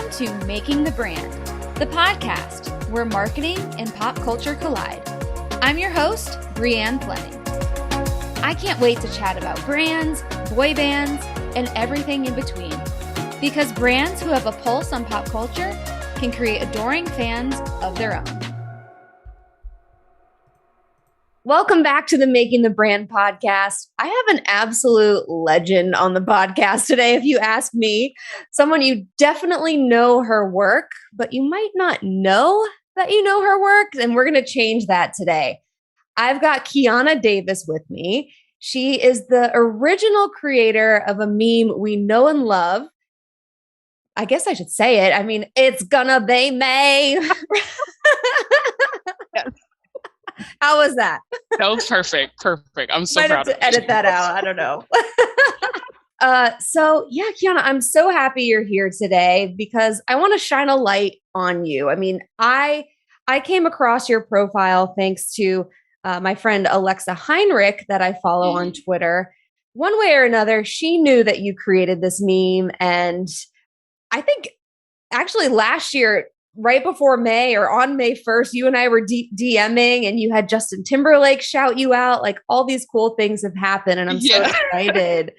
Welcome to Making the Brand, the podcast where marketing and pop culture collide. I'm your host, Brianne Fleming. I can't wait to chat about brands, boy bands, and everything in between. Because brands who have a pulse on pop culture can create adoring fans of their own. Welcome back to the Making the Brand podcast. I have an absolute legend on the podcast today, if you ask me. Someone you definitely know her work, but you might not know that you know her work, and we're going to change that today. I've got Kianna Davis with me. She is the original creator of a meme we know and love. I guess I should say it. I mean, it's gonna be May. Yes. How was that? That was perfect. Perfect. I'm so Might proud have of to edit that out. I don't know. Kianna, I'm so happy you're here today because I want to shine a light on you. I mean, I came across your profile thanks to my friend Alexa Heinrich that I follow on Twitter. One way or another, she knew that you created this meme. And I think actually last year, right before May or on May 1st, you and I were DMing and you had Justin Timberlake shout you out. Like all these cool things have happened. And I'm so excited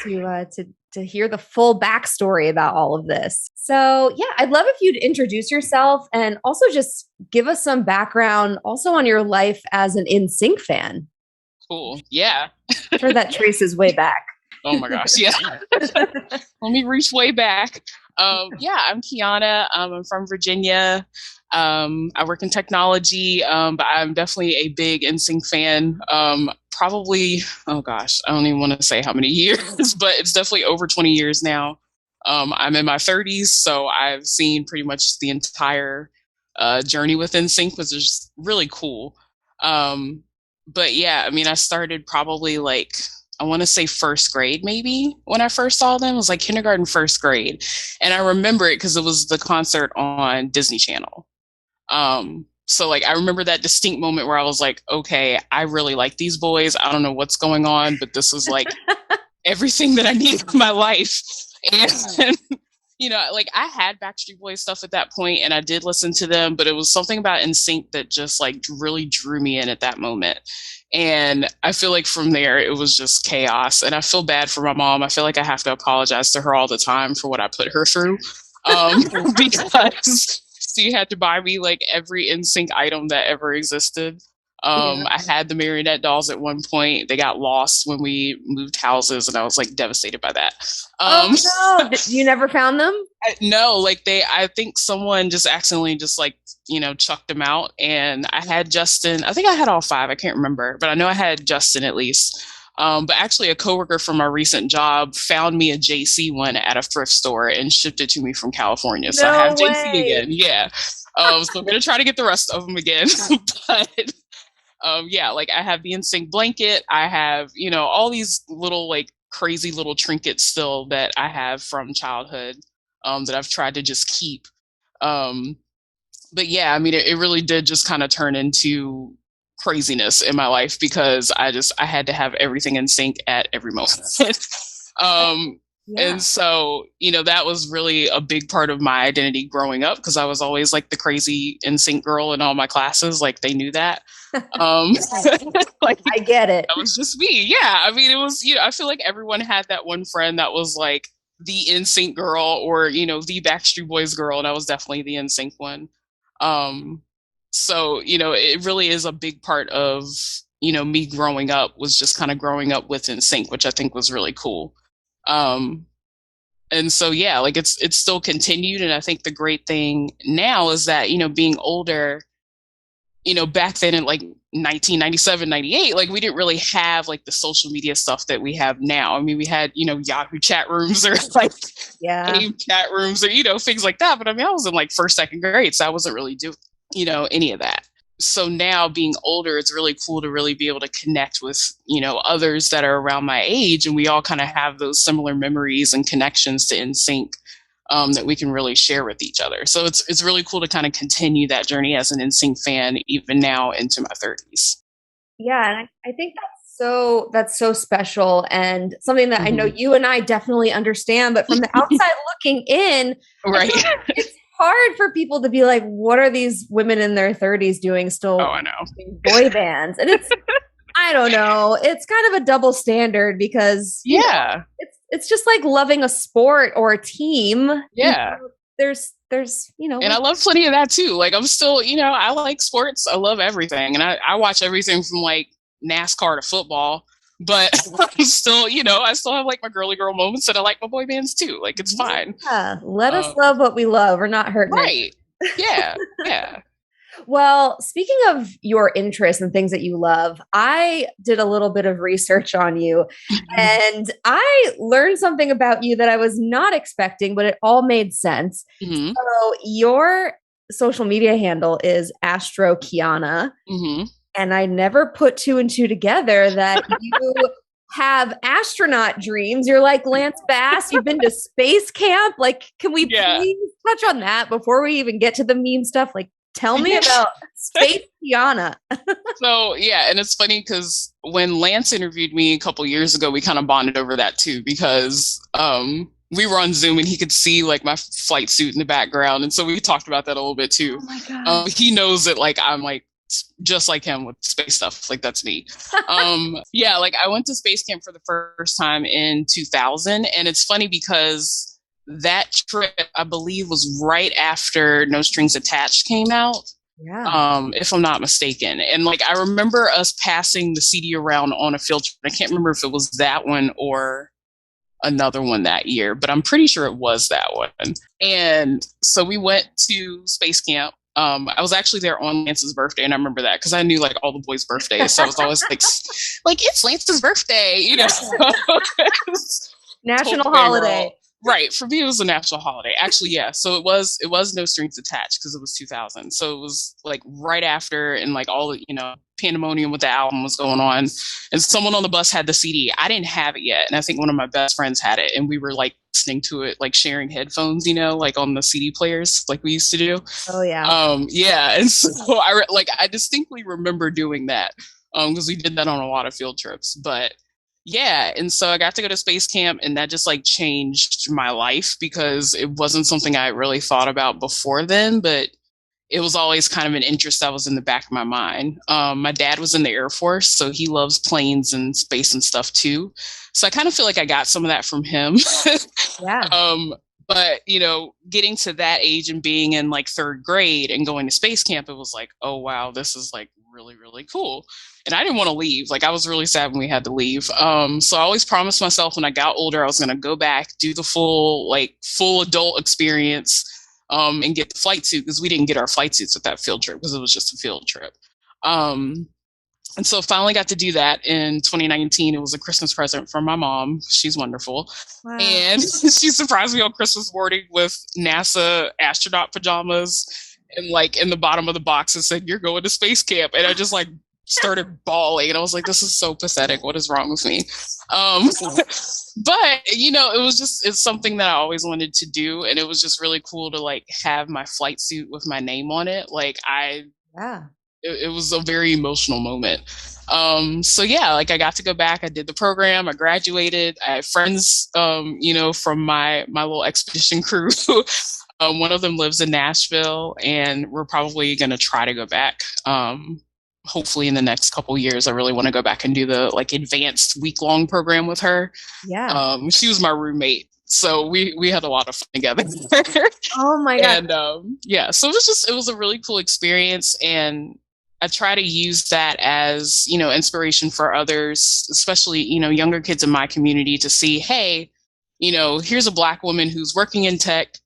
to hear the full backstory about all of this. So yeah, I'd love if you'd introduce yourself and also just give us some background also on your life as an NSYNC fan. Cool. Yeah. I'm sure that traces way back. Oh my gosh. Yeah. Let me reach way back. I'm Kianna. I'm from Virginia. I work in technology, but I'm definitely a big NSYNC fan. Probably, oh gosh, I don't even want to say how many years, but it's definitely over 20 years now. I'm in my 30s, so I've seen pretty much the entire journey with NSYNC, which is really cool. But yeah, I mean, I started probably I want to say first grade, maybe when I first saw them. It was like kindergarten, first grade. And I remember it because it was the concert on Disney Channel. So I remember that distinct moment where I was like, okay, I really like these boys. I don't know what's going on, but this is everything that I need in my life. And, I had Backstreet Boys stuff at that point and I did listen to them, but it was something about NSYNC that just really drew me in at that moment. And I feel like from there, it was just chaos. And I feel bad for my mom. I feel like I have to apologize to her all the time for what I put her through. Because she had to buy me every NSYNC item that ever existed. I had the marionette dolls at one point. They got lost when we moved houses and I was devastated by that. Oh no, you never found them? No, I think someone just accidentally chucked them out. And I had Justin, I think I had all 5. I can't remember, but I know I had Justin at least. But actually a coworker from my recent job found me a JC one at a thrift store and shipped it to me from California. So I have JC again. Yeah. So I'm going to try to get the rest of them again. But I have the NSYNC blanket. I have, all these little crazy little trinkets still that I have from childhood that I've tried to just keep. But yeah, I mean, it really did just kind of turn into craziness in my life because I had to have everything in sync at every moment. And so, that was really a big part of my identity growing up because I was always the crazy NSYNC girl in all my classes. They knew that. I get it. That was just me. Yeah. I mean, it was, I feel like everyone had that one friend that was the NSYNC girl or, the Backstreet Boys girl. And I was definitely the NSYNC one. So, it really is a big part of, me growing up was just kind of growing up with NSYNC, which I think was really cool. And so, yeah, it's still continued. And I think the great thing now is that, being older, back then in 1997, 98, we didn't really have the social media stuff that we have now. I mean, we had, Yahoo chat rooms or game chat rooms or, things like that. But I mean, I was in first, second grade, so I wasn't really doing, any of that. So now being older, it's really cool to really be able to connect with, others that are around my age. And we all kind of have those similar memories and connections to NSYNC that we can really share with each other. So it's really cool to kind of continue that journey as an NSYNC fan, even now into my 30s. Yeah. And I think that's that's so special and something that I know Mhm. you and I definitely understand, but from the outside looking in, I Right. feel like it's hard for people to be like, what are these women in their 30s doing Oh, still I know. in boy bands? And it's I don't know. It's kind of a double standard because, Yeah. it's just like loving a sport or a team. Yeah. There's, And I love plenty of that too. Like I'm still, I like sports. I love everything. And I watch everything from like NASCAR to football. But I'm still, I still have like my girly girl moments and I like my boy bands too. Like it's fine. yeah, let us Um, love what we love. We're not hurting it. right. Yeah. Yeah. Well, speaking of your interests and things that you love, I did a little bit of research on you and I learned something about you that I was not expecting, but it all made sense. hmm So, your social media handle is Astro Kianna, hmm and I never put two and two together that you have astronaut dreams. You're like Lance Bass, you've been to space camp. Like, can we Yeah. please touch on that before we even get to the meme stuff? Like, tell me about Space Kianna. So yeah, and it's funny because when Lance interviewed me a couple years ago, we kind of bonded over that too because we were on Zoom and he could see like my flight suit in the background, and so we talked about that a little bit too. Oh my god. He knows that like I'm like just like him with space stuff, like that's me. Yeah, like I went to space camp for the first time in 2000, and it's funny because that trip I believe was right after No Strings Attached came out, Yeah. if I'm not mistaken. And like I remember us passing the CD around on a field trip. I can't remember if it was that one or another one that year, but I'm pretty sure it was that one. And so we went to space camp. I was actually there on Lance's birthday, and I remember that because I knew like all the boys' birthdays. So I was always like it's Lance's birthday, National Totally holiday. wrong. Right. For me, it was a national holiday. Actually, yeah. So it was No Strings Attached because it was 2000. So it was like right after and like all the, pandemonium with the album was going on. And someone on the bus had the CD. I didn't have it yet. And I think one of my best friends had it. And we were like listening to it, like sharing headphones, like on the CD players, like we used to do. Oh yeah. Yeah. And so I distinctly remember doing that because we did that on a lot of field trips. But yeah, and so I got to go to space camp, and that just like changed my life because it wasn't something I really thought about before then, but it was always kind of an interest that was in the back of my mind. My dad was in the Air Force, so he loves planes and space and stuff too. So I kind of feel like I got some of that from him. Yeah. But getting to that age and being in like third grade and going to space camp, it was like, oh wow, this is like really, really cool. And I didn't want to leave. Like I was really sad when we had to leave. So I always promised myself when I got older, I was going to go back, do the full adult experience, and get the flight suit because we didn't get our flight suits at that field trip because it was just a field trip. And so finally got to do that in 2019. It was a Christmas present from my mom. She's wonderful. Wow. And she surprised me on Christmas morning with NASA astronaut pajamas. And like in the bottom of the box it said, "You're going to space camp." And I just like started bawling. And I was like, this is so pathetic. What is wrong with me? But it's something that I always wanted to do. And it was just really cool to like have my flight suit with my name on it. Yeah. It was a very emotional moment. So yeah, like I got to go back. I did the program. I graduated. I had friends, from my little expedition crew. One of them lives in Nashville, and we're probably going to try to go back. Hopefully in the next couple years. I really want to go back and do the like advanced week-long program with her. Yeah. She was my roommate. So we had a lot of fun together. Oh my god. And yeah, so it was a really cool experience, and I try to use that as, inspiration for others, especially, younger kids in my community to see, hey, here's a Black woman who's working in tech,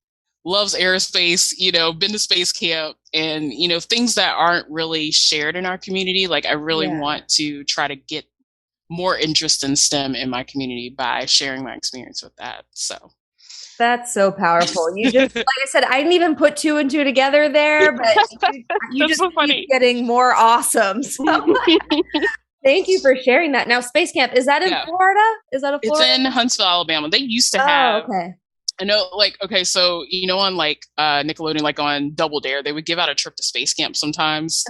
loves aerospace, been to space camp, and, things that aren't really shared in our community. Like I really want to try to get more interest in STEM in my community by sharing my experience with that. So that's so powerful. You just, like I said, I didn't even put two and two together there, but you just so keep funny. getting more awesome. So thank you for sharing that. Now, space camp, is that in Florida? Is that a Florida? It's in Huntsville, Alabama. They used to have. Okay. I know, like, okay, so on like Nickelodeon, like on Double Dare, they would give out a trip to space camp sometimes.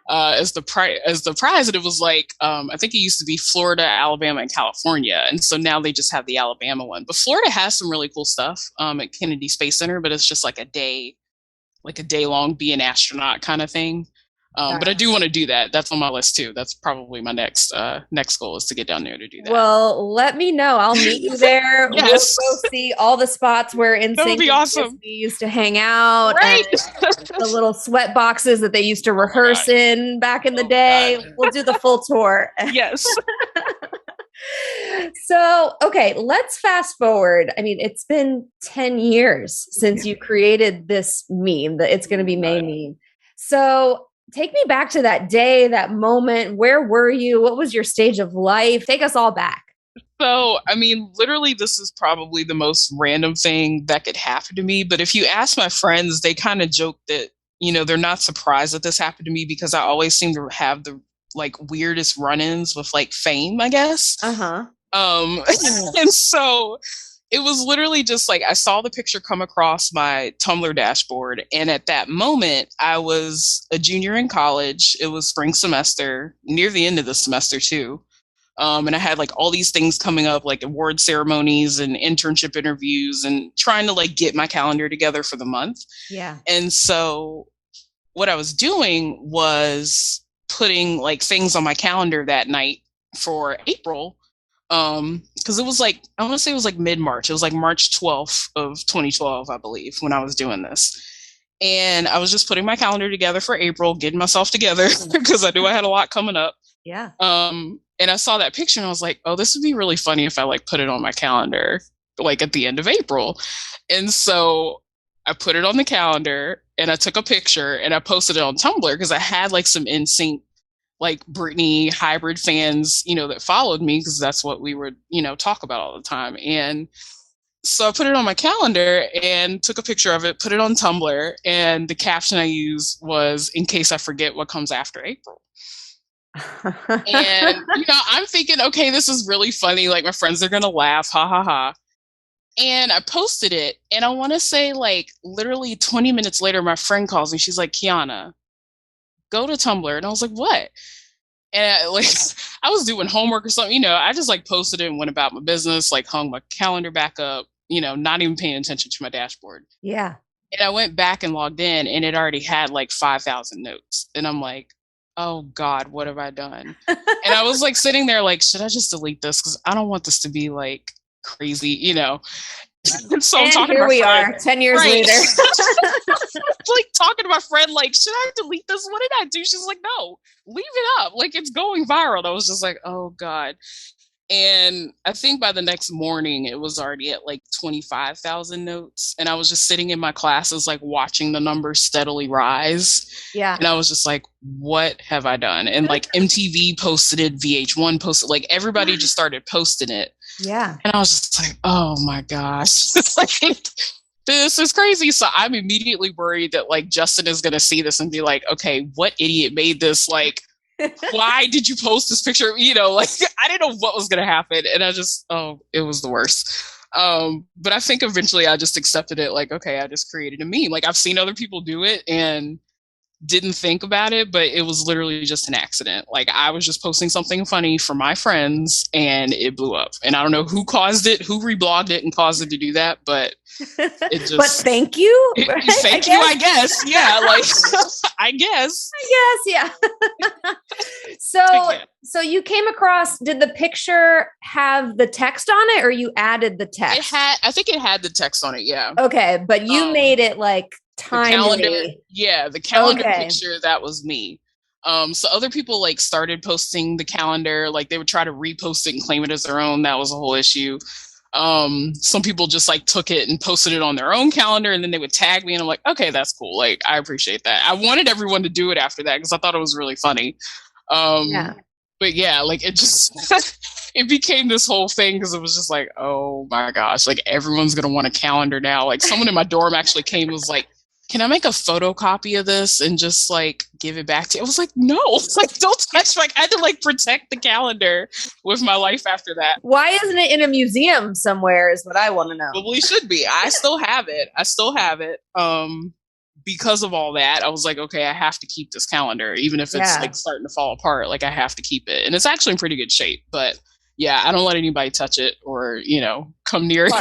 as the prize, and it was like I think it used to be Florida, Alabama, and California, and so now they just have the Alabama one. But Florida has some really cool stuff at Kennedy Space Center, but it's just like a day long be an astronaut kind of thing. But I do want to do that. That's on my list too. That's probably my next goal, is to get down there to do that. Well, let me know. I'll meet you there. Yes. We'll go see all the spots where That would be awesome. We used to hang out. Right. The little sweat boxes that they used to rehearse in back in the day. We'll do the full tour. Yes. So, okay, let's fast forward. I mean, it's been 10 years since you created this meme, that It's Gonna Be May meme. So take me back to that day, that moment. Where were you? What was your stage of life? Take us all back. So, I mean, literally, this is probably the most random thing that could happen to me. But if you ask my friends, they kind of joke that, they're not surprised that this happened to me, because I always seem to have the like weirdest run-ins with like fame, I guess. And so it was literally just like I saw the picture come across my Tumblr dashboard, and at that moment I was a junior in college. It was spring semester, near the end of the semester too. And I had like all these things coming up, like award ceremonies and internship interviews, and trying to like get my calendar together for the month. Yeah. And so what I was doing was putting like things on my calendar that night for April. Because it was like, I want to say it was like mid-March. It was like March 12th of 2012, I believe, when I was doing this. And I was just putting my calendar together for April, getting myself together because I knew I had a lot coming up. Yeah. And I saw that picture and I was like, oh, this would be really funny if I like put it on my calendar, like at the end of April. And so I put it on the calendar and I took a picture and I posted it on Tumblr, because I had like some NSYNC, like Britney hybrid fans, that followed me, because that's what we would, talk about all the time. And so I put it on my calendar and took a picture of it, put it on Tumblr. And the caption I used was, "In case I forget what comes after April." And, I'm thinking, okay, this is really funny. Like my friends are going to laugh. Ha ha ha. And I posted it. And I want to say like literally 20 minutes later, my friend calls me. She's like, "Kianna, go to Tumblr." And I was like, "What?" And I was doing homework or something, I just like posted it and went about my business, like hung my calendar back up, not even paying attention to my dashboard. Yeah. And I went back and logged in, and it already had like 5,000 notes. And I'm like, oh God, what have I done? And I was like sitting there like, should I just delete this? Because I don't want this to be like crazy, And so I'm talking here to my friend. Are 10 years later. Like talking to my friend, like, should I delete this? What did I do? She's like, no, leave it up. Like, it's going viral. And I was just like, oh God. And I think by the next morning, it was already at like 25,000 notes. And I was just sitting in my classes, like watching the numbers steadily rise. Yeah. And I was just like, what have I done? And like MTV posted it, VH1 posted, like everybody just started posting it. Yeah. And I was just like, oh my gosh, it's like, this is crazy. So I'm immediately worried that like Justin is going to see this and be like, okay, what idiot made this? Like, why did you post this picture? Like I didn't know what was going to happen. And I just, it was the worst. But I think eventually I just accepted it. Like, okay, I just created a meme. Like I've seen other people do it and didn't think about it, but it was literally just an accident. Like I was just posting something funny for my friends and it blew up. And I don't know who caused it, who reblogged it and caused it to do that, but it just. But thank you. Right? Thank you, I guess. Yeah, like I guess. Yeah. So you came across, did the picture have the text on it or you added the text? I think it had the text on it, yeah. Okay, but you made it like timely. The calendar picture, that was me. So other people like started posting the calendar, like they would try to repost it and claim it as their own. That was a whole issue. Some people just like took it and posted it on their own calendar, and then they would tag me, and I'm like, okay, that's cool. Like I appreciate that. I wanted everyone to do it after that because I thought it was really funny. But yeah, like it just it became this whole thing because it was just like, oh my gosh, like everyone's gonna want a calendar now. Like someone in my dorm actually came and was like, can I make a photocopy of this and just like give it back to you? I was like, no, like don't touch. Like I had to like protect the calendar with my life after that. Why isn't it in a museum somewhere is what I want to know. Probably should be. I still have it. because of all that, I was like, okay, I have to keep this calendar, even if it's like starting to fall apart. Like I have to keep it, and it's actually in pretty good shape. But yeah, I don't let anybody touch it or come near it.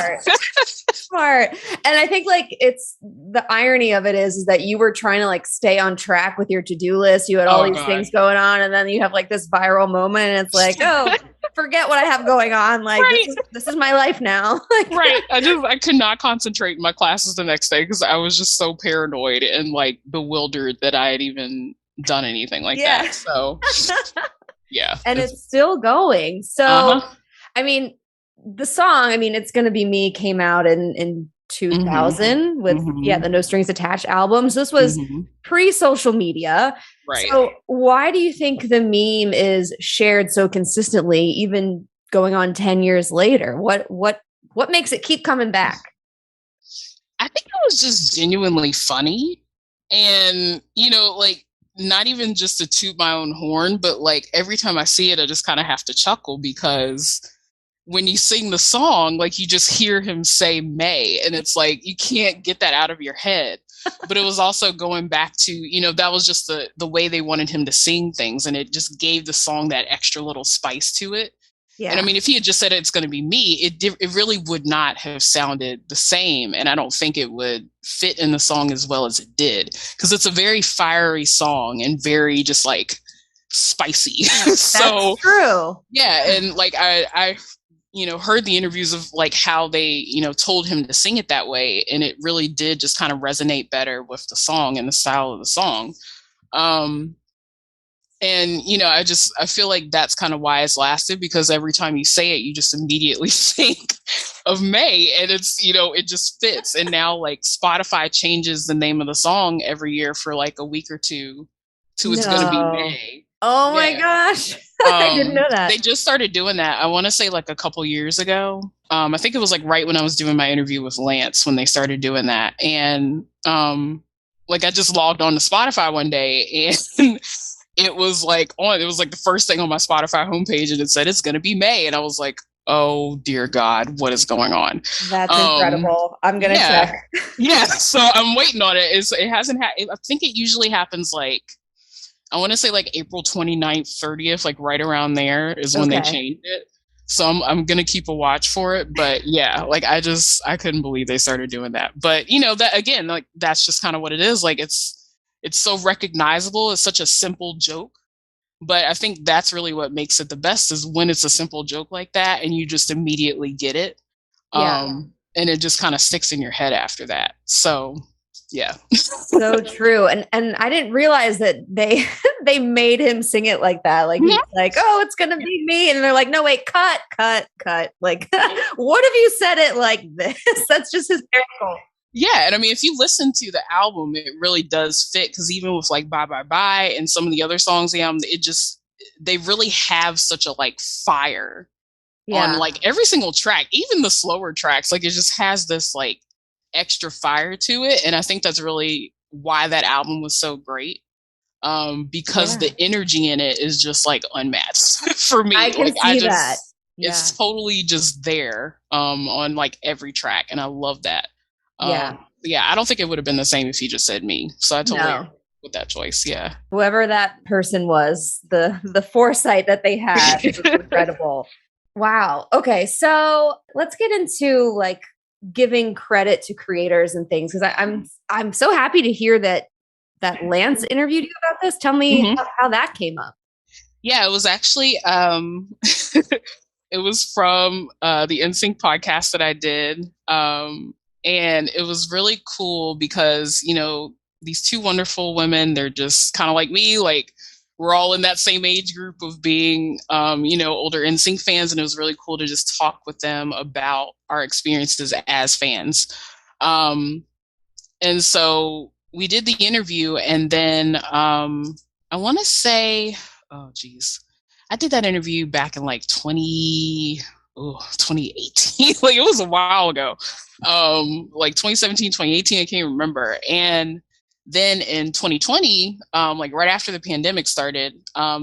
Smart. And I think like it's the irony of it is that you were trying to like stay on track with your to-do list. You had all these things going on, and then you have like this viral moment, and it's like, oh, forget what I have going on. Like this is my life now. Right. I could not concentrate in my classes the next day because I was just so paranoid and like bewildered that I had even done anything like that. So yeah. And it's still going. So I mean, the song, I mean, It's Gonna Be Me came out in 2000 with the No Strings Attached albums. This was pre-social media. Right. So why do you think the meme is shared so consistently, even going on 10 years later? What makes it keep coming back? I think it was just genuinely funny. And, like not even just to toot my own horn, but like every time I see it, I just kind of have to chuckle because when you sing the song, like you just hear him say May, and it's like you can't get that out of your head. But it was also going back to, that was just the way they wanted him to sing things, and it just gave the song that extra little spice to it. Yeah. And I mean, if he had just said It's Gonna Be Me, it really would not have sounded the same, and I don't think it would fit in the song as well as it did, because it's a very fiery song and very just like spicy. So true. Yeah, and like I heard the interviews of like how they, told him to sing it that way. And it really did just kind of resonate better with the song and the style of the song. And, I feel like that's kind of why it's lasted, because every time you say it, you just immediately think of May, and it's, it just fits. And now like Spotify changes the name of the song every year for like a week or two to It's Gonna Be May. Oh my gosh. I didn't know that. They just started doing that. I want to say like a couple years ago. I think it was like right when I was doing my interview with Lance when they started doing that. And like I just logged on to Spotify one day, and it was like the first thing on my Spotify homepage, and it said It's Gonna Be May. And I was like, oh dear God, what is going on? That's incredible. I'm gonna check. Yeah. So I'm waiting on it. It hasn't I think it usually happens like, I want to say like April 29th, 30th, like right around there is when they changed it. So I'm going to keep a watch for it. But yeah, like I couldn't believe they started doing that. But that again, like that's just kind of what it is. Like it's so recognizable. It's such a simple joke. But I think that's really what makes it the best, is when it's a simple joke like that and you just immediately get it. And it just kind of sticks in your head after that. So yeah. So true. And I didn't realize that they made him sing it like that. Like he's like, oh, it's gonna be me. And they're like, no, wait, cut. Like, what if you said it like this? That's just hysterical. Yeah. And I mean, if you listen to the album, it really does fit, because even with like Bye Bye Bye and some of the other songs, they really have such a like fire on like every single track, even the slower tracks. Like it just has this like extra fire to it, and I think that's really why that album was so great, because the energy in it is just like unmatched for me. I can see that. It's totally just there on like every track, and I love that. I don't think it would have been the same if he just said Me. So I totally agree with that choice. Yeah, whoever that person was, the foresight that they had was incredible. Wow. Okay, so let's get into like giving credit to creators and things, because I'm so happy to hear that Lance interviewed you about this. Tell me how that came up. Yeah, it was actually it was from the NSYNC podcast that I did, and it was really cool because these two wonderful women, they're just kind of like me, like we're all in that same age group of being, older NSYNC fans. And it was really cool to just talk with them about our experiences as fans. And so we did the interview, and then I want to say, I did that interview back in like 2018. Like it was a while ago. Like 2017, 2018, I can't remember. And then in 2020, like right after the pandemic started,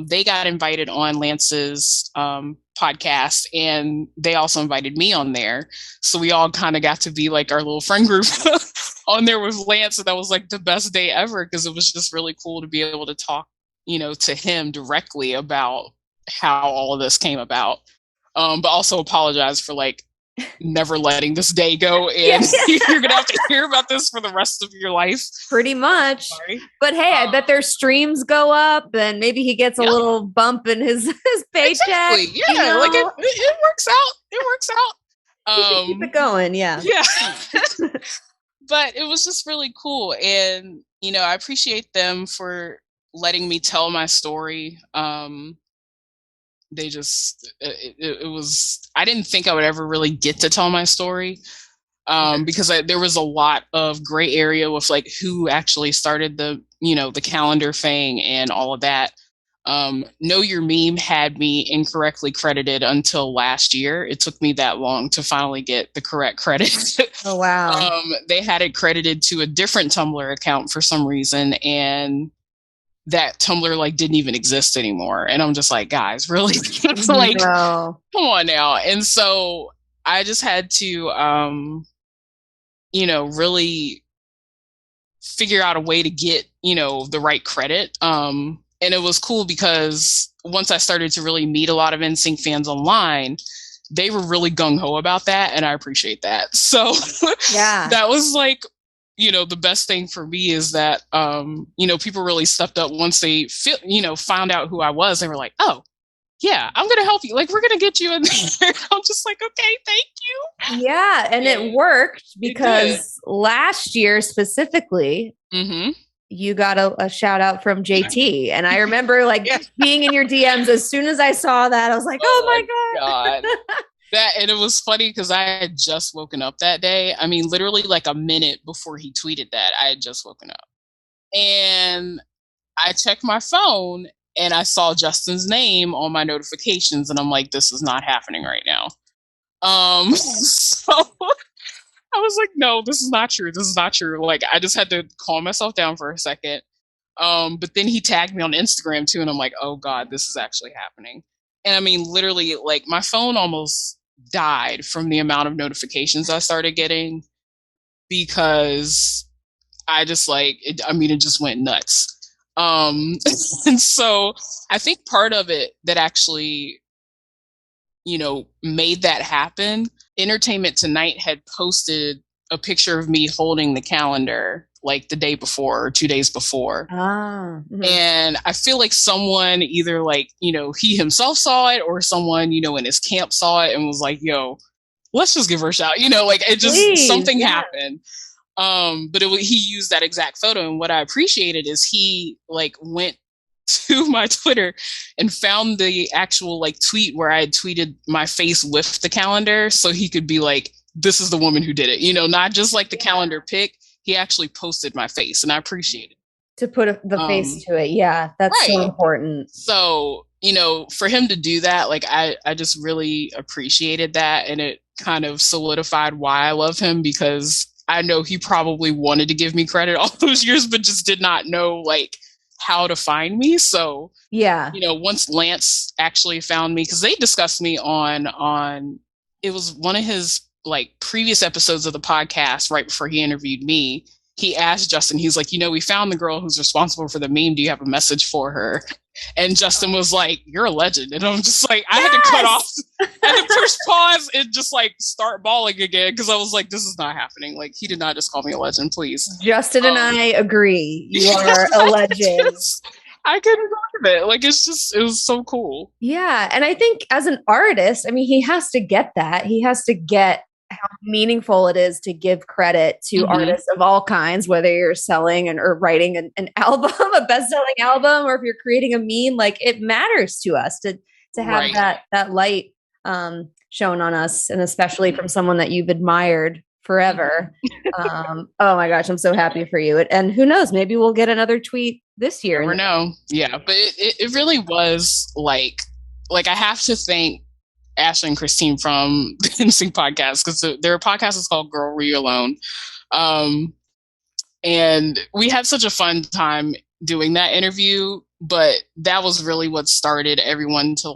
they got invited on Lance's podcast, and they also invited me on there. So we all kind of got to be like our little friend group on there with Lance, and that was like the best day ever because it was just really cool to be able to talk, to him directly about how all of this came about. But also apologize for like never letting this day go, and you're gonna have to hear about this for the rest of your life. Pretty much. Sorry. But hey, I bet their streams go up, and maybe he gets a little bump in his paycheck. Exactly. Yeah, like it works out. It works out. Keep it going. Yeah. But it was just really cool, and I appreciate them for letting me tell my story. They just it was, I didn't think I would ever really get to tell my story, because there was a lot of gray area with like who actually started the the calendar thing and all of that. Know Your Meme had me incorrectly credited until last year. It took me that long to finally get the correct credit. Oh wow. They had it credited to a different Tumblr account for some reason, and that Tumblr like didn't even exist anymore. And I'm just like, guys, really? It's like, come on now. And so I just had to, really figure out a way to get, the right credit. And it was cool because once I started to really meet a lot of NSYNC fans online, they were really gung-ho about that. And I appreciate that. So that was like, the best thing for me is that, people really stepped up once they found out who I was. They were like, oh, yeah, I'm going to help you. Like, we're going to get you in there. I'm just like, okay, thank you. Yeah. And it worked because last year specifically, you got a shout out from JT. And I remember like being in your DMs. As soon as I saw that, I was like, oh my God. And it was funny because I had just woken up that day. I mean, literally like a minute before he tweeted that, I had just woken up. And I checked my phone and I saw Justin's name on my notifications. And I'm like, this is not happening right now. So I was like, no, this is not true. This is not true. Like, I just had to calm myself down for a second. But then he tagged me on Instagram too. And I'm like, oh God, this is actually happening. And I mean, literally, like my phone almost died from the amount of notifications I started getting because I just it just went nuts. And so I think part of it that actually, made that happen, Entertainment Tonight had posted a picture of me holding the calendar like the day before or 2 days before. And I feel like someone either he himself saw it or someone, in his camp saw it and was like, yo, let's just give her a shout. It just, something happened. But he used that exact photo. And what I appreciated is he went to my Twitter and found the actual tweet where I had tweeted my face with the calendar. So he could be like, this is the woman who did it, not just the calendar pic. He actually posted my face, and I appreciate it. To put the face to it. Yeah, that's so important. So, for him to do that, I just really appreciated that. And it kind of solidified why I love him, because I know he probably wanted to give me credit all those years, but just did not know how to find me. So, once Lance actually found me, because they discussed me on it was one of his previous episodes of the podcast right before he interviewed me. He asked Justin, he's like, we found the girl who's responsible for the meme. Do you have a message for her? And Justin was like, you're a legend. And I'm just like, I had to cut off, I had to push pause and just start bawling again. Cause I was like, this is not happening. He did not just call me a legend, please. Justin and I agree. You are a legend. I couldn't believe it. It was so cool. Yeah. And I think as an artist, he has to get that. He has to get how meaningful it is to give credit to artists of all kinds, whether you're selling or writing an album, a best-selling album, or if you're creating a meme. It matters to us to have that light shown on us, and especially from someone that you've admired forever. Oh my gosh, I'm so happy for you. And who knows, maybe we'll get another tweet this year. Never know. Yeah, but it really was I have to thank Ashley and Christine from the NSYNC podcast, because their podcast is called Girl, Were You Alone? And we had such a fun time doing that interview, but that was really what started everyone to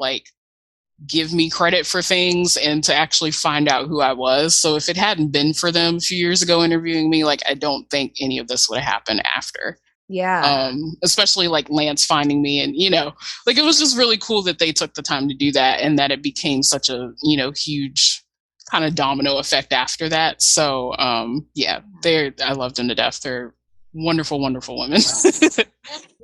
give me credit for things and to actually find out who I was. So if it hadn't been for them a few years ago interviewing me, like, I don't think any of this would have happened after. Yeah. Especially like Lance finding me, and like, it was just really cool that they took the time to do that, and that it became such a huge kind of domino effect after that. So yeah, I loved them to death. They're wonderful, wonderful women.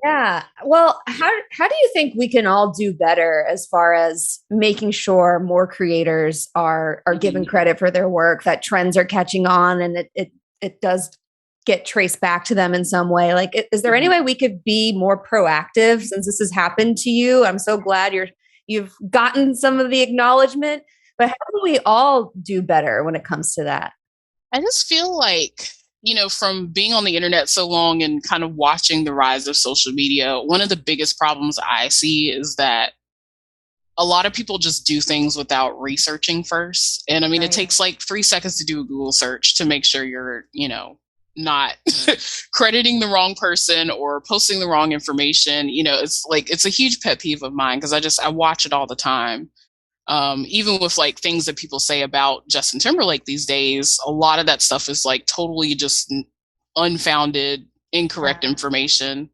Yeah. Well, how do you think we can all do better as far as making sure more creators are given credit for their work, that trends are catching on, and it does get traced back to them in some way? Like, is there any way we could be more proactive since this has happened to you? I'm so glad you've gotten some of the acknowledgement, but how do we all do better when it comes to that? I just feel like, from being on the internet so long and kind of watching the rise of social media, one of the biggest problems I see is that a lot of people just do things without researching first. And I mean, It takes like 3 seconds to do a Google search to make sure you're, not crediting the wrong person or posting the wrong information. It's a huge pet peeve of mine, because I watch it all the time. Even with like things that people say about Justin Timberlake these days, a lot of that stuff is like totally just unfounded, incorrect information.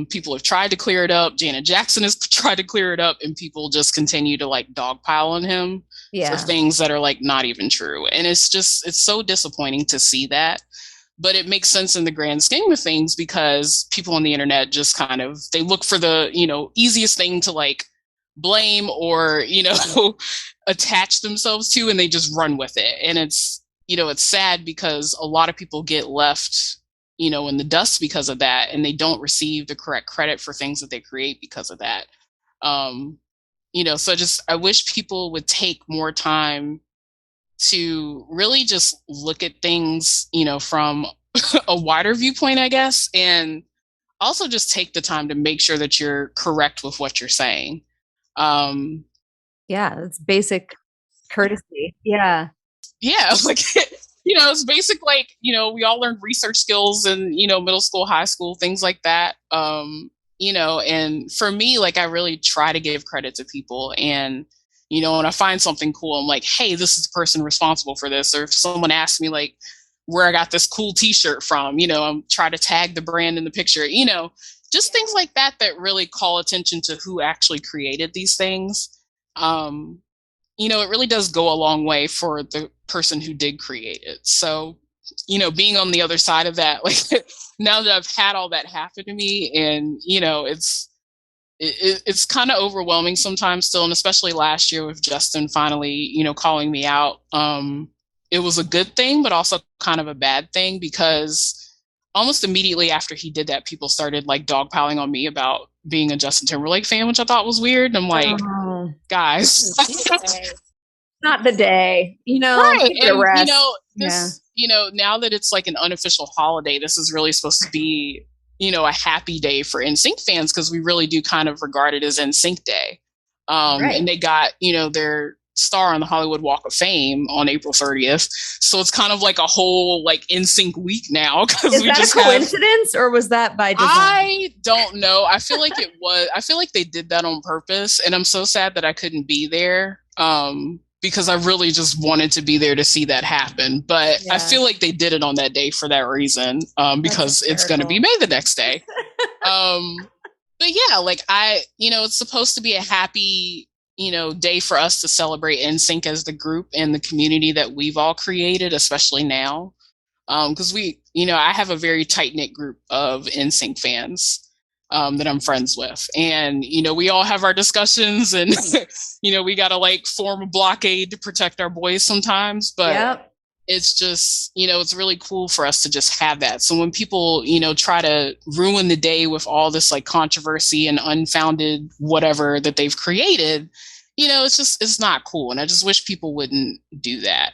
People have tried to clear it up. Janet Jackson has tried to clear it up, and people just continue to like dogpile on him for things that are like not even true. And it's so disappointing to see that. But it makes sense in the grand scheme of things, because people on the internet just kind of, they look for the, easiest thing to like blame or, attach themselves to, and they just run with it. And it's sad, because a lot of people get left, in the dust because of that, and they don't receive the correct credit for things that they create because of that. So I wish people would take more time to really just look at things, from a wider viewpoint, I guess, and also just take the time to make sure that you're correct with what you're saying. Yeah, it's basic courtesy. Yeah. Yeah, like, it's basic, like, we all learned research skills in, middle school, high school, things like that. And for me, like, I really try to give credit to people, and when I find something cool, I'm like, hey, this is the person responsible for this. Or if someone asks me like where I got this cool t-shirt from, I'm trying to tag the brand in the picture, just things like that really call attention to who actually created these things. It really does go a long way for the person who did create it. So, being on the other side of that, like, now that I've had all that happen to me, and, it's kind of overwhelming sometimes still. And especially last year with Justin finally, calling me out. It was a good thing, but also kind of a bad thing, because almost immediately after he did that, people started like dogpiling on me about being a Justin Timberlake fan, which I thought was weird. And I'm like, guys, not the day, right? And this, now that it's like an unofficial holiday, this is really supposed to be, a happy day for NSYNC fans, because we really do kind of regard it as NSYNC Day. And they got, their star on the Hollywood Walk of Fame on April 30th. So it's kind of like a whole like NSYNC week now. Is that a coincidence, or was that by design? I don't know. I feel like it was. I feel like they did that on purpose, and I'm so sad that I couldn't be there. Because I really just wanted to be there to see that happen. But I feel like they did it on that day for that reason, because it's going to be May the next day. But yeah, like it's supposed to be a happy, day for us to celebrate NSYNC as the group and the community that we've all created, especially now. Because I have a very tight-knit group of NSYNC fans that I'm friends with. And, we all have our discussions, and, we got to like form a blockade to protect our boys sometimes. But it's just, it's really cool for us to just have that. So when people, try to ruin the day with all this like controversy and unfounded whatever that they've created, it's not cool. And I just wish people wouldn't do that.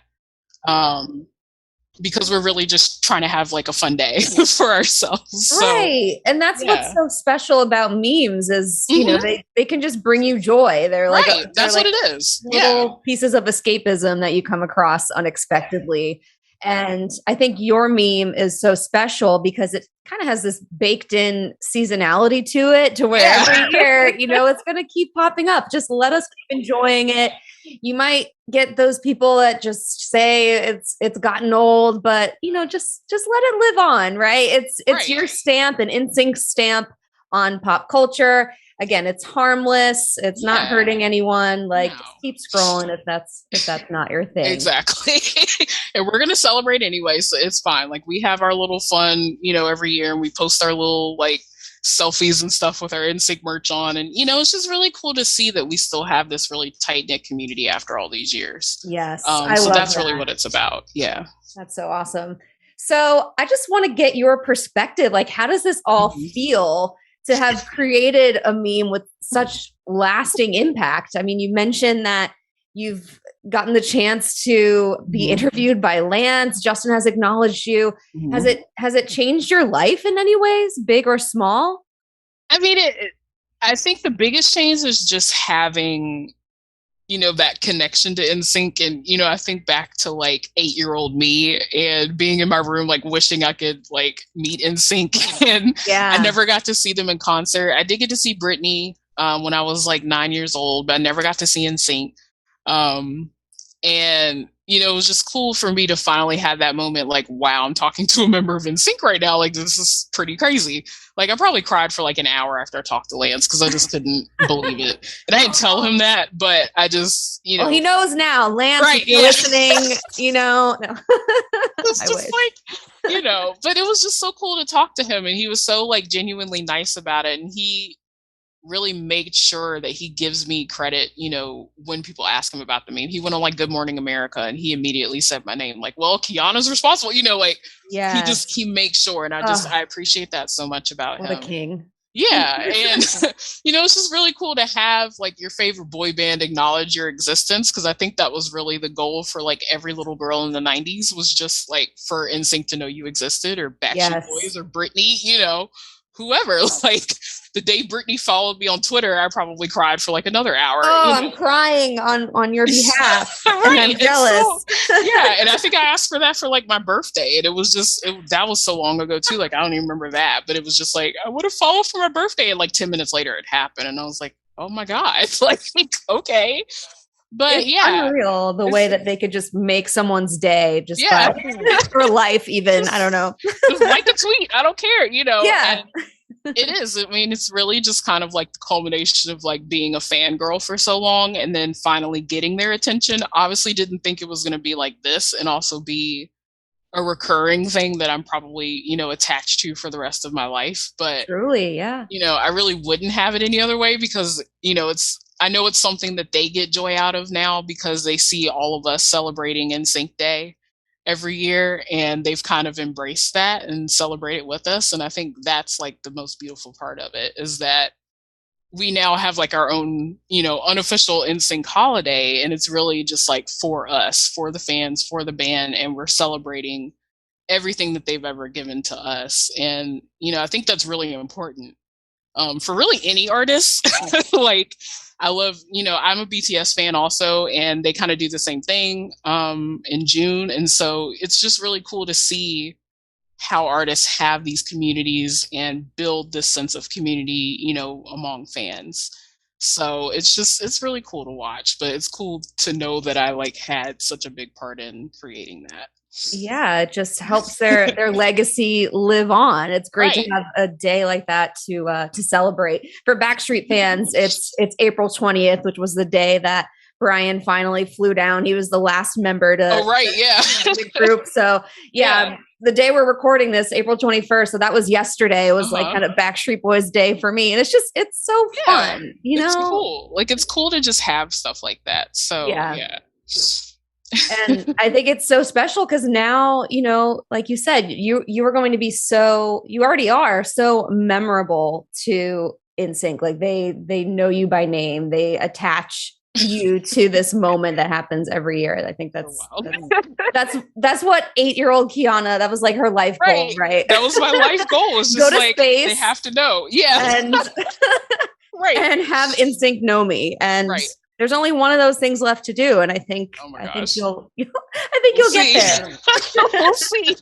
Because we're really just trying to have like a fun day for ourselves. Right. So, and that's what's so special about memes is, they can just bring you joy. They're like, that's what it is. Little pieces of escapism that you come across unexpectedly. And I think your meme is so special because it kind of has this baked in seasonality to it, to where every year, it's going to keep popping up. Just let us keep enjoying it. You might get those people that just say it's gotten old, but just let it live on, right? It's your stamp, an NSYNC stamp on pop culture. Again, it's harmless. It's not hurting anyone. Like, just keep scrolling if that's not your thing. Exactly. And we're going to celebrate anyway, so it's fine. Like, we have our little fun, every year, and we post our little, like, selfies and stuff with our NSYNC merch on. And, it's just really cool to see that we still have this really tight-knit community after all these years. Yes. So that's really what it's about. Yeah. That's so awesome. So I just want to get your perspective. Like, how does this all feel to have created a meme with such lasting impact? I mean, you mentioned that you've gotten the chance to be interviewed by Lance. Justin has acknowledged you. Has it changed your life in any ways, big or small? I mean, I think the biggest change is just having, that connection to NSYNC. And, I think back to like 8-year-old me and being in my room, like wishing I could like meet NSYNC. And I never got to see them in concert. I did get to see Britney when I was like 9 years old, but I never got to see NSYNC. And, it was just cool for me to finally have that moment. Like, wow, I'm talking to a member of NSYNC right now. Like, this is pretty crazy. Like, I probably cried for like an hour after I talked to Lance because I just couldn't believe it. And I didn't tell him that, but I just, Well, he knows now. Lance, if you're listening, No. It's just but it was just so cool to talk to him. And he was so like genuinely nice about it. And he really made sure that he gives me credit, when people ask him about the meme. He went on like Good Morning America and he immediately said my name, like, well, Kianna's responsible, he makes sure. And I appreciate that so much about him. What a king. Yeah. And, it's just really cool to have like your favorite boy band acknowledge your existence. Cause I think that was really the goal for like every little girl in the 90s, was just like for NSYNC to know you existed, or Backstreet Boys, or Britney, whoever. Like, the day Britney followed me on Twitter, I probably cried for like another hour. Oh, I'm crying on your behalf. And I'm jealous. And I think I asked for that for like my birthday, and it was just that was so long ago too. Like, I don't even remember that, but it was just like, I would have followed for my birthday, and like 10 minutes later it happened, and I was like, oh my god, like, okay. But it's unreal the way that they could just make someone's day just for life, even. I don't know. Just like a tweet. I don't care, Yeah. And it is. I mean, it's really just kind of like the culmination of like being a fangirl for so long and then finally getting their attention. Obviously didn't think it was going to be like this and also be a recurring thing that I'm probably, attached to for the rest of my life. But truly, yeah. I really wouldn't have it any other way because, I know it's something that they get joy out of now because they see all of us celebrating NSYNC Day every year, and they've kind of embraced that and celebrate it with us. And I think that's like the most beautiful part of it, is that we now have like our own, unofficial NSYNC holiday, and it's really just like for us, for the fans, for the band, and we're celebrating everything that they've ever given to us. And, I think that's really important for really any artist. Like, I love, I'm a BTS fan also, and they kind of do the same thing in June. And so it's just really cool to see how artists have these communities and build this sense of community, among fans. So it's really cool to watch, but it's cool to know that I like had such a big part in creating that. Yeah, it just helps their legacy live on. It's great to have a day like that to celebrate. For Backstreet fans, it's April 20th, which was the day that Brian finally flew down. He was the last member to the group. So the day we're recording this, April 21st. So that was yesterday. It was like kind of Backstreet Boys day for me. And it's so fun, It's cool. Like, it's cool to just have stuff like that. So And I think it's so special because now, like you said, you are going to be you already are so memorable to NSYNC. Like, they know you by name. They attach you to this moment that happens every year. I think that's what 8-year-old Kianna, that was like her life goal, right? That was my life goal. It's just like, space, they have to know. Yeah. And and have NSYNC know me. And there's only one of those things left to do. And I think, Oh my I think gosh. you'll get there. We'll see.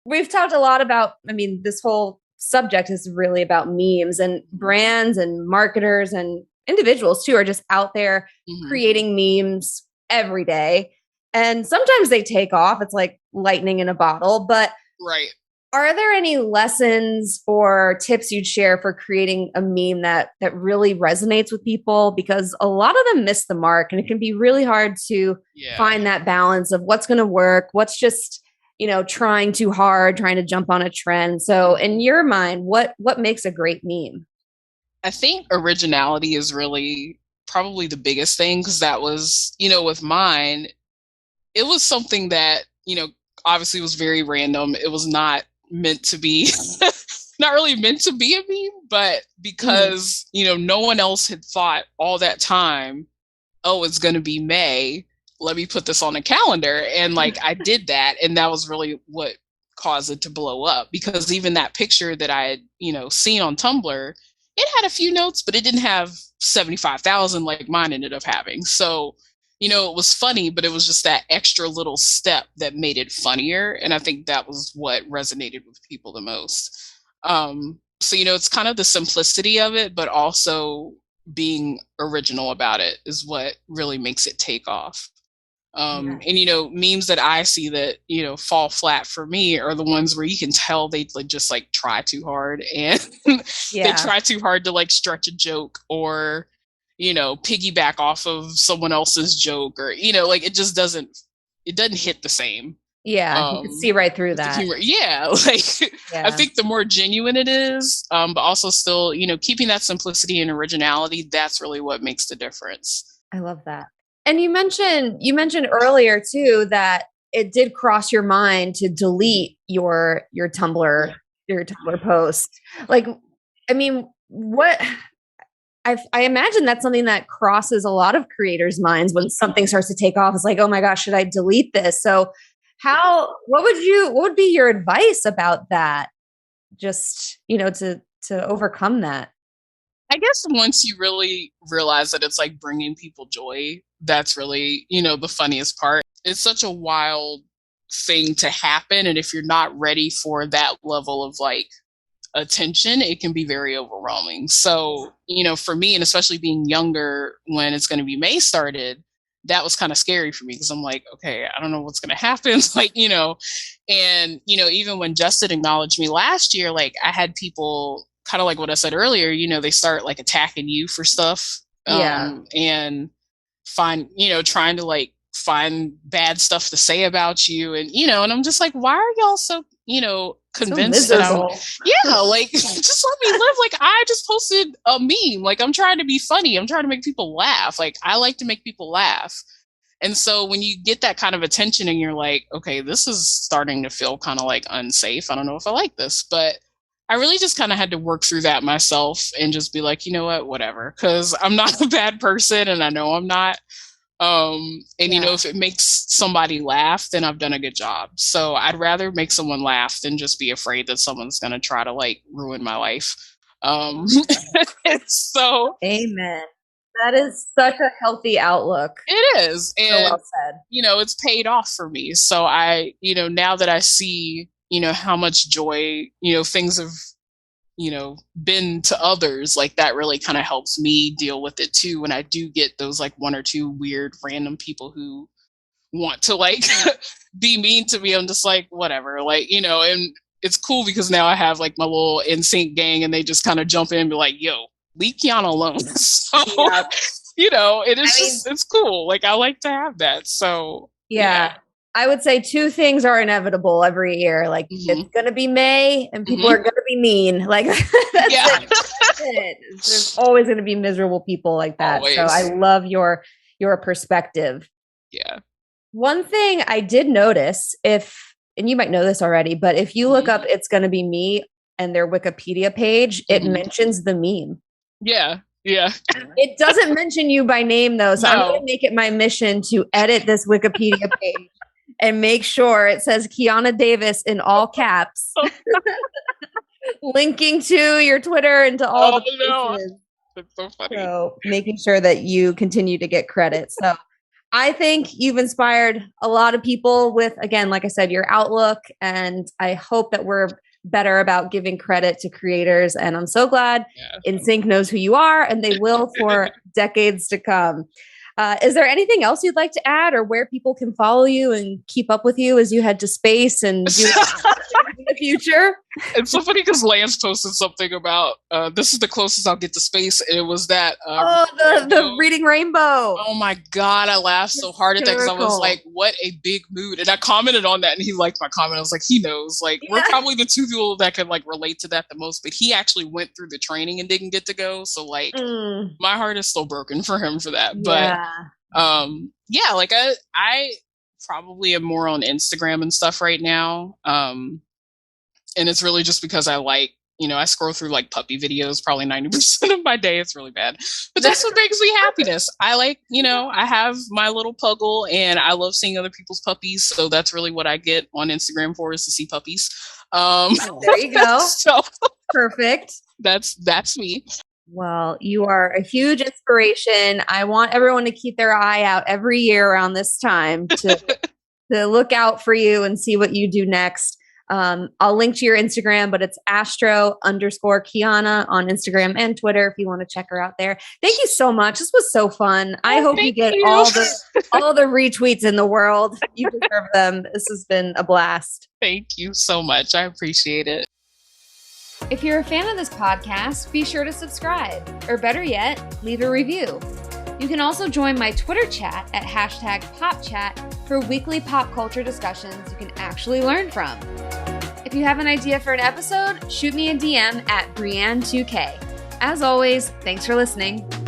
We've talked a lot about, I mean, this whole subject is really about memes, and brands and marketers and individuals too are just out there creating memes every day. And sometimes they take off. It's like lightning in a bottle. But right. Are there any lessons or tips you'd share for creating a meme that really resonates with people? Because a lot of them miss the mark, and it can be really hard to find that balance of what's going to work, what's just, trying too hard, trying to jump on a trend. So in your mind, what makes a great meme? I think originality is really probably the biggest thing, because that was, with mine, it was something that, obviously was very random. It was not meant to be, not really meant to be a meme, but because, no one else had thought all that time, oh, it's going to be May, let me put this on a calendar. And like, I did that. And that was really what caused it to blow up, because even that picture that I had, seen on Tumblr, it had a few notes, but it didn't have 75,000 like mine ended up having. So, it was funny, but it was just that extra little step that made it funnier. And I think that was what resonated with people the most. So, it's kind of the simplicity of it, but also being original about it is what really makes it take off. And, memes that I see that, fall flat for me are the ones where you can tell they just like try too hard, and they try too hard to like stretch a joke, or, piggyback off of someone else's joke, or, like it doesn't hit the same. Yeah, you can see right through that. I think the more genuine it is, but also still, keeping that simplicity and originality, that's really what makes the difference. I love that. And you mentioned earlier too that it did cross your mind to delete your Tumblr post. Like, I mean, what I imagine that's something that crosses a lot of creators' minds when something starts to take off. It's like, oh my gosh, should I delete this? So what would be your advice about that? Just, to overcome that. I guess once you really realize that it's like bringing people joy, that's really, the funniest part. It's such a wild thing to happen. And if you're not ready for that level of like attention, it can be very overwhelming. So, for me, and especially being younger when It's Gonna Be May started, that was kind of scary for me, because I'm like, okay, I don't know what's going to happen. Like, and, even when Justin acknowledged me last year, like I had people kind of like what I said earlier, they start like attacking you for stuff. And trying to like find bad stuff to say about you. And, and I'm just like, why are y'all so, convinced so that like, just let me live. Like, I just posted a meme. Like, I'm trying to be funny. I'm trying to make people laugh. Like, I like to make people laugh. And so when you get that kind of attention and you're like, okay, this is starting to feel kind of like unsafe. I don't know if I like this, but I really just kind of had to work through that myself and just be like, you know what, whatever. 'Cause I'm not a bad person, and I know I'm not. If it makes somebody laugh, then I've done a good job. So I'd rather make someone laugh than just be afraid that someone's going to try to like ruin my life. So amen. That is such a healthy outlook. It is. And, so well said. It's paid off for me. So I, now that I see, how much joy, things have, been to others, like that really kind of helps me deal with it too. When I do get those like one or two weird random people who want to like be mean to me, I'm just like, whatever, like, and it's cool because now I have like my little NSYNC gang, and they just kind of jump in and be like, yo, leave Kianna alone. So, it's cool. Like, I like to have that. So, yeah. I would say two things are inevitable every year. Like, it's going to be May, and people are going to be mean. Like, that's it. There's always going to be miserable people like that. Always. So I love your perspective. Yeah. One thing I did notice, and you might know this already, but if you look up It's Gonna Be Me and their Wikipedia page, it mentions the meme. Yeah. Yeah. It doesn't mention you by name though. So I'm going to make it my mission to edit this Wikipedia page and make sure it says Kianna Davis in all caps, linking to your Twitter and to all the places. It's so funny. So making sure that you continue to get credit. So I think you've inspired a lot of people with, again, like I said, your outlook. And I hope that we're better about giving credit to creators. And I'm so glad NSYNC knows who you are, and they will for decades to come. Is there anything else you'd like to add, or where people can follow you and keep up with you as you head to space and do in the future? It's so funny because Lance posted something about this is the closest I'll get to space, and it was that the reading rainbow. Oh my god, I laughed so hard at that because I was like, what a big mood. And I commented on that, and he liked my comment. I was like, he knows, like, we're probably the two people that could like relate to that the most, but he actually went through the training and didn't get to go, so like my heart is still broken for him for that. But like I probably am more on Instagram and stuff right now. And it's really just because I like, I scroll through like puppy videos probably 90% of my day. It's really bad, but that's what brings me happiness. I like, I have my little puggle and I love seeing other people's puppies. So that's really what I get on Instagram for, is to see puppies. There you go. So perfect. That's me. Well, you are a huge inspiration. I want everyone to keep their eye out every year around this time to look out for you and see what you do next. I'll link to your Instagram, but it's astro_Kianna on Instagram and Twitter if you want to check her out there. Thank you so much. This was so fun. I hope you get all the retweets in the world. You deserve them. This has been a blast. Thank you so much. I appreciate it. If you're a fan of this podcast, be sure to subscribe, or better yet, leave a review. You can also join my Twitter chat at #PopChat for weekly pop culture discussions you can actually learn from. If you have an idea for an episode, shoot me a DM at Brianne2K. As always, thanks for listening.